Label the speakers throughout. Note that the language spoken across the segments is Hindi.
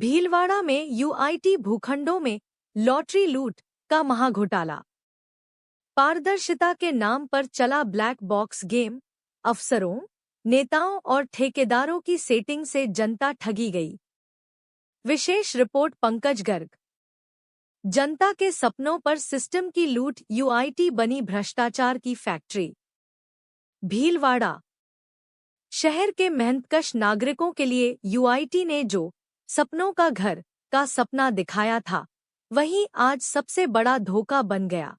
Speaker 1: भीलवाड़ा में यूआईटी भूखंडों में लॉटरी लूट का महाघोटाला। पारदर्शिता के नाम पर चला ब्लैक बॉक्स गेम। अफसरों, नेताओं और ठेकेदारों की सेटिंग से जनता ठगी गई। विशेष रिपोर्ट पंकज गर्ग। जनता के सपनों पर सिस्टम की लूट, यूआईटी बनी भ्रष्टाचार की फैक्ट्री। भीलवाड़ा शहर के मेहनतकश नागरिकों के लिए यूआईटी ने जो सपनों का घर का सपना दिखाया था, वहीं आज सबसे बड़ा धोखा बन गया।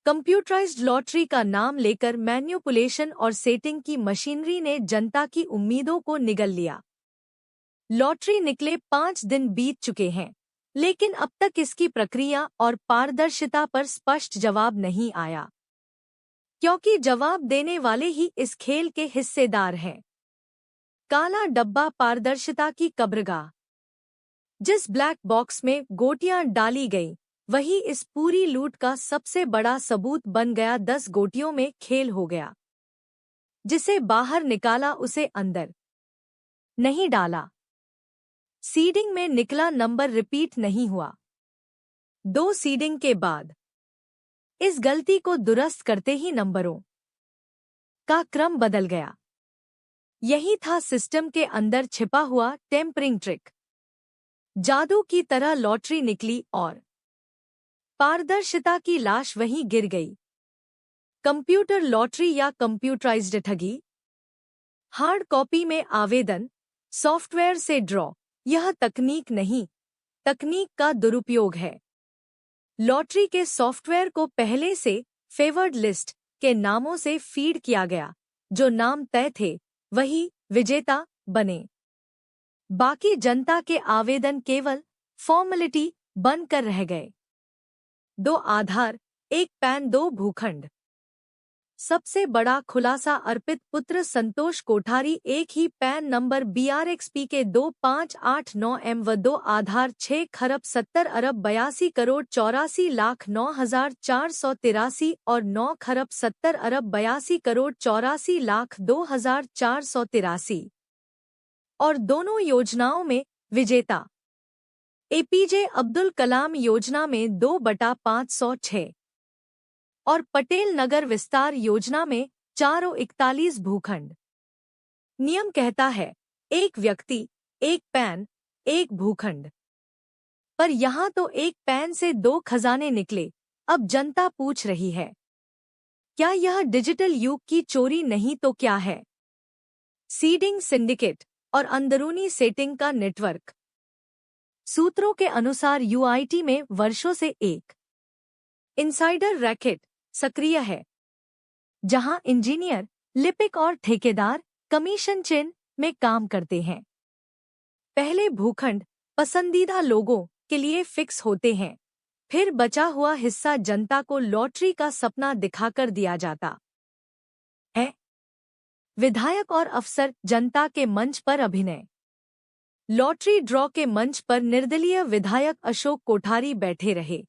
Speaker 1: कंप्यूटराइज्ड लॉटरी का नाम लेकर मैन्युपुलेशन और सेटिंग की मशीनरी ने जनता की उम्मीदों को निगल लिया। लॉटरी निकले 5 दिन बीत चुके हैं, लेकिन अब तक इसकी प्रक्रिया और पारदर्शिता पर स्पष्ट जवाब नहीं आया, क्योंकि जवाब देने वाले ही इस खेल के हिस्सेदार हैं। काला डब्बा, पारदर्शिता की कब्रगाह। जिस ब्लैक बॉक्स में गोटियां डाली गईं, वही इस पूरी लूट का सबसे बड़ा सबूत बन गया। 10 गोटियों में खेल हो गया। जिसे बाहर निकाला उसे अंदर नहीं डाला। सीडिंग में निकला नंबर रिपीट नहीं हुआ। 2 सीडिंग के बाद इस गलती को दुरुस्त करते ही नंबरों का क्रम बदल गया। यही था सिस्टम के अंदर छिपा हुआ टेम्परिंग ट्रिक। जादू की तरह लॉटरी निकली और पारदर्शिता की लाश वहीं गिर गई। कंप्यूटर लॉटरी या कंप्यूटराइज्ड ठगी। हार्ड कॉपी में आवेदन, सॉफ्टवेयर से ड्रॉ। यह तकनीक नहीं, तकनीक का दुरुपयोग है। लॉटरी के सॉफ्टवेयर को पहले से फेवर्ड लिस्ट के नामों से फीड किया गया। जो नाम तय थे वही विजेता बने। बाकी जनता के आवेदन केवल फॉर्मेलिटी बनकर रह गए। 2 आधार, 1 पैन, 2 भूखंड। सबसे बड़ा खुलासा, अर्पित पुत्र संतोष कोठारी एक ही पैन नंबर BRXP के 2589M व 2 आधार 6,70,82,84,09,483 और 9,70,82,84,02,483 और दोनों योजनाओं में विजेता। APJ अब्दुल कलाम योजना में 2/506 और पटेल नगर विस्तार योजना में 441 भूखंड। नियम कहता है 1 व्यक्ति, 1 पैन, 1 भूखंड। पर यहाँ तो 1 पैन से 2 खजाने निकले। अब जनता पूछ रही है, क्या यह डिजिटल युग की चोरी नहीं तो क्या है? सीडिंग सिंडिकेट और अंदरूनी सेटिंग का नेटवर्क। सूत्रों के अनुसार यूआईटी में वर्षों से एक इनसाइडर रैकेट सक्रिय है, जहां इंजीनियर, लिपिक और ठेकेदार कमीशन चेन में काम करते हैं। पहले भूखंड पसंदीदा लोगों के लिए फिक्स होते हैं, फिर बचा हुआ हिस्सा जनता को लॉटरी का सपना दिखाकर दिया जाता है। विधायक और अफसर जनता के मंच पर अभिनय। लॉटरी ड्रॉ के मंच पर निर्दलीय विधायक अशोक कोठारी बैठे रहे।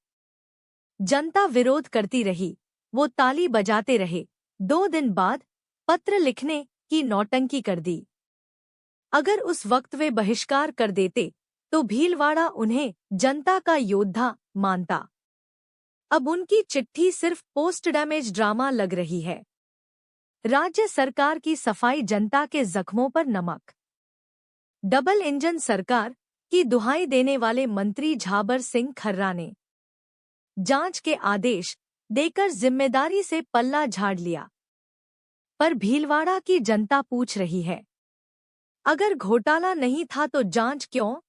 Speaker 1: जनता विरोध करती रही, वो ताली बजाते रहे। 2 दिन बाद पत्र लिखने की नौटंकी कर दी। अगर उस वक्त वे बहिष्कार कर देते तो भीलवाड़ा उन्हें जनता का योद्धा मानता। अब उनकी चिट्ठी सिर्फ पोस्ट डैमेज ड्रामा लग रही है। राज्य सरकार की सफाई, जनता के जख्मों पर नमक। डबल इंजन सरकार की दुहाई देने वाले मंत्री झाबर सिंह खर्रा ने जांच के आदेश देकर जिम्मेदारी से पल्ला झाड़ लिया। पर भीलवाड़ा की जनता पूछ रही है, अगर घोटाला नहीं था तो जांच क्यों?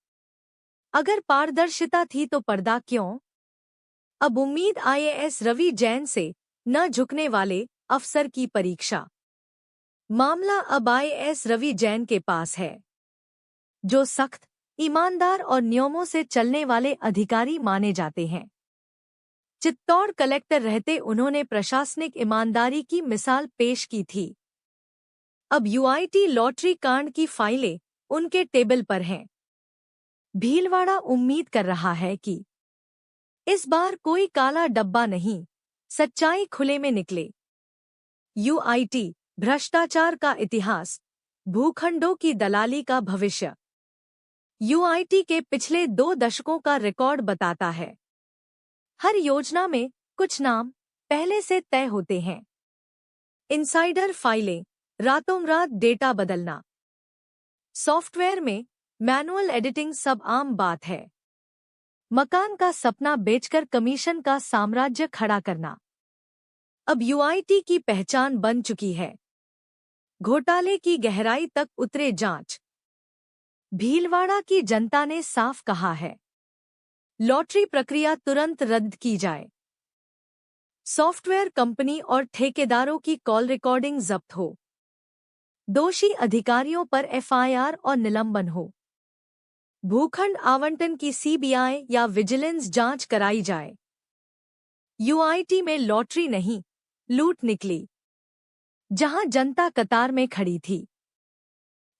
Speaker 1: अगर पारदर्शिता थी तो पर्दा क्यों? अब उम्मीद IAS रवि जैन से न झुकने वाले अफसर की परीक्षा। मामला अब IAS रवि जैन के पास है, जो सख्त, ईमानदार और नियमों से चलने वाले अधिकारी माने जाते हैं। चित्तौड़ कलेक्टर रहते उन्होंने प्रशासनिक ईमानदारी की मिसाल पेश की थी। अब यूआईटी लॉटरी कांड की फाइलें उनके टेबल पर हैं। भीलवाड़ा उम्मीद कर रहा है कि इस बार कोई काला डब्बा नहीं, सच्चाई खुले में निकले। यूआईटी भ्रष्टाचार का इतिहास, भूखंडों की दलाली का भविष्य। यूआईटी के पिछले 2 दशकों का रिकॉर्ड बताता है। हर योजना में कुछ नाम पहले से तय होते हैं। इनसाइडर फाइलें, रातों रात डेटा बदलना। सॉफ्टवेयर में मैनुअल एडिटिंग सब आम बात है। मकान का सपना बेचकर कमीशन का साम्राज्य खड़ा करना अब यूआईटी की पहचान बन चुकी है। घोटाले की गहराई तक उतरे जांच। भीलवाड़ा की जनता ने साफ कहा है, लॉटरी प्रक्रिया तुरंत रद्द की जाए। सॉफ्टवेयर कंपनी और ठेकेदारों की कॉल रिकॉर्डिंग जब्त हो। दोषी अधिकारियों पर एफआईआर और निलंबन हो। भूखंड आवंटन की सीबीआई या विजिलेंस जांच कराई जाए। यूआईटी में लॉटरी नहीं, लूट निकली। जहां जनता कतार में खड़ी थी,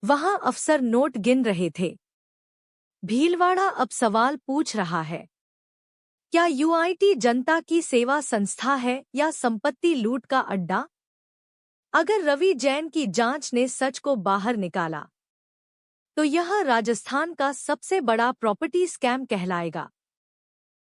Speaker 1: वहां अफसर नोट गिन रहे थे। भीलवाड़ा अब सवाल पूछ रहा है, क्या यूआईटी जनता की सेवा संस्था है या संपत्ति लूट का अड्डा? अगर रवि जैन की जांच ने सच को बाहर निकाला, तो यह राजस्थान का सबसे बड़ा प्रॉपर्टी स्कैम कहलाएगा।